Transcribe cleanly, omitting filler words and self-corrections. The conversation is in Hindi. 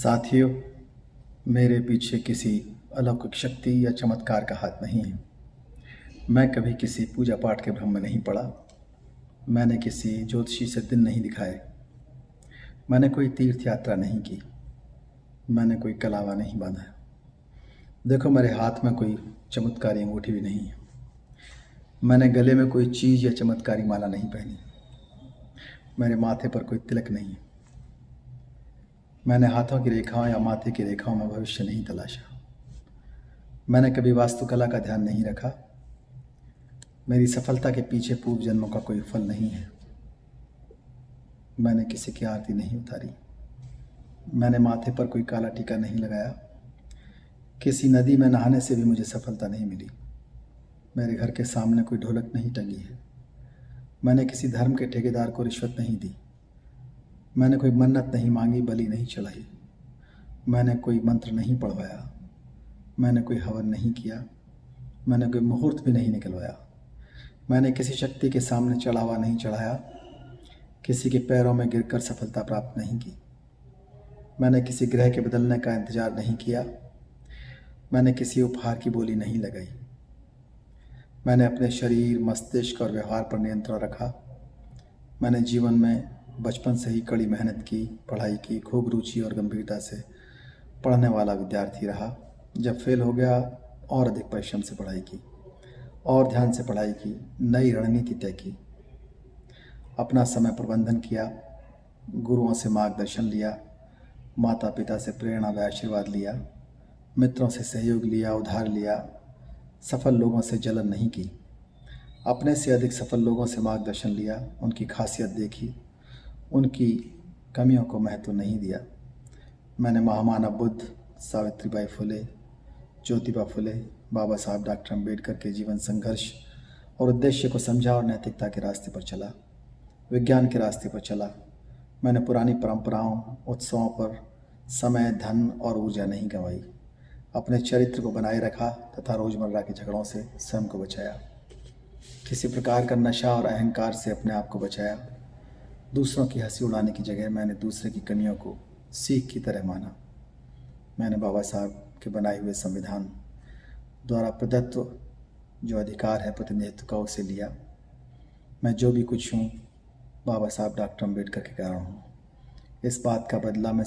साथियों, मेरे पीछे किसी अलौकिक शक्ति या चमत्कार का हाथ नहीं है। मैं कभी किसी पूजा पाठ के भ्रम में नहीं पड़ा। मैंने किसी ज्योतिषी से दिन नहीं दिखाए। मैंने कोई तीर्थ यात्रा नहीं की। मैंने कोई कलावा नहीं बांधा। देखो, मेरे हाथ में कोई चमत्कारी अंगूठी भी नहीं है। मैंने गले में कोई चीज़ या चमत्कारी माला नहीं पहनी। मेरे माथे पर कोई तिलक नहीं है। मैंने हाथों की रेखाओं या माथे की रेखाओं में भविष्य नहीं तलाशा। मैंने कभी वास्तुकला का ध्यान नहीं रखा। मेरी सफलता के पीछे पूर्व जन्मों का कोई फल नहीं है। मैंने किसी की आरती नहीं उतारी। मैंने माथे पर कोई काला टीका नहीं लगाया। किसी नदी में नहाने से भी मुझे सफलता नहीं मिली। मेरे घर के सामने कोई ढोलक नहीं टंगी है। मैंने किसी धर्म के ठेकेदार को रिश्वत नहीं दी। मैंने कोई मन्नत नहीं मांगी, बलि नहीं चढ़ाई। मैंने कोई मंत्र नहीं पढ़वाया। मैंने कोई हवन नहीं किया। मैंने कोई मुहूर्त भी नहीं निकलवाया। मैंने किसी शक्ति के सामने चढ़ावा नहीं चढ़ाया। किसी के पैरों में गिरकर सफलता प्राप्त नहीं की। मैंने किसी ग्रह के बदलने का इंतजार नहीं किया। मैंने किसी उपहार की बोली नहीं लगाई। मैंने अपने शरीर, मस्तिष्क और व्यवहार पर नियंत्रण रखा। मैंने जीवन में बचपन से ही कड़ी मेहनत की, पढ़ाई की, खूब रुचि और गंभीरता से पढ़ने वाला विद्यार्थी रहा। जब फेल हो गया, और अधिक परिश्रम से पढ़ाई की और ध्यान से पढ़ाई की, नई रणनीति तय की, अपना समय प्रबंधन किया, गुरुओं से मार्गदर्शन लिया, माता पिता से प्रेरणा व आशीर्वाद लिया, मित्रों से सहयोग लिया, उधार लिया, सफल लोगों से जलन नहीं की, अपने से अधिक सफल लोगों से मार्गदर्शन लिया, उनकी खासियत देखी, उनकी कमियों को महत्व नहीं दिया। मैंने महामानव बुद्ध, सावित्रीबाई फुले, ज्योतिबा फुले, बाबा साहब डॉक्टर अम्बेडकर के जीवन संघर्ष और उद्देश्य को समझा और नैतिकता के रास्ते पर चला, विज्ञान के रास्ते पर चला। मैंने पुरानी परंपराओं, उत्सवों पर समय, धन और ऊर्जा नहीं गंवाई। अपने चरित्र को बनाए रखा तथा रोजमर्रा के झगड़ों से स्वयं को बचाया। किसी प्रकार का नशा और अहंकार से अपने आप को बचाया। दूसरों की हंसी उड़ाने की जगह मैंने दूसरे की कमियों को सीख की तरह माना। मैंने बाबा साहब के बनाए हुए संविधान द्वारा प्रदत्त जो अधिकार है प्रतिनिधित्व का, उसे लिया। मैं जो भी कुछ हूँ, बाबा साहब डॉक्टर अम्बेडकर के कारण हूँ। इस बात का बदला मैं